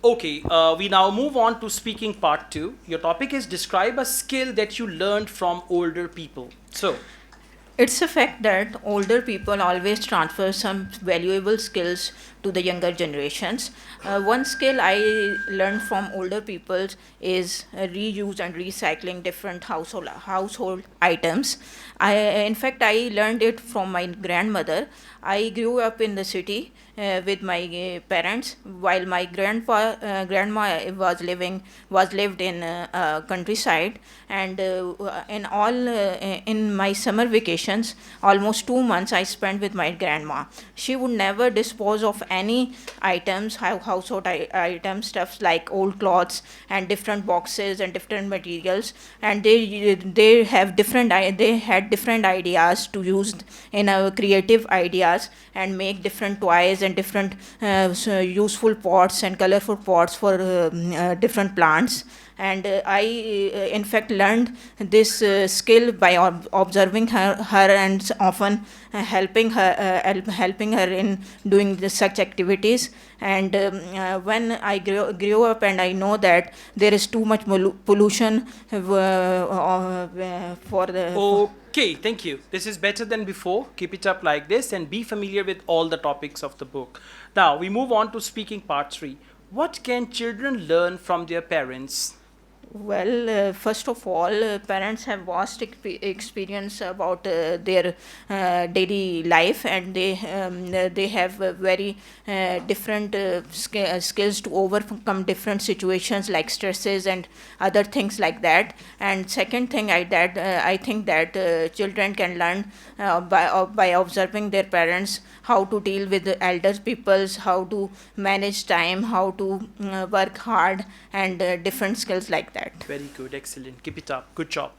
Okay, we now move on to speaking part two. Your topic is describe a skill that you learned from older people. So, It's a fact that older people always transfer some valuable skills to the younger generations. One skill I learned from older people is reuse and recycling different household items. In fact, I learned it from my grandmother. I grew up in the city with my parents, while my grandma was lived in countryside, and in my summer vacations, almost 2 months I spent with my grandma. She would never dispose of any items, household items, stuffs like old clothes and different boxes and different materials, and they they had different ideas to use in creative ideas and make different toys and different useful pots and colorful pots for different plants. And I in fact learned this skill by observing her and often helping her in doing such activities. And when I grew up, and I know that there is too much pollution for the okay, thank you. This is better than before. Keep it up like this and be familiar with all the topics of the book. Now, we move on to speaking part three. What can children learn from their parents? Well, first of all, parents have vast experience about their daily life, and they have very different skills to overcome different situations like stresses and other things like that. And second thing, I think that children can learn by observing their parents how to deal with the elder peoples, how to manage time, how to work hard, and different skills like that. Very good, excellent. Keep it up. Good job.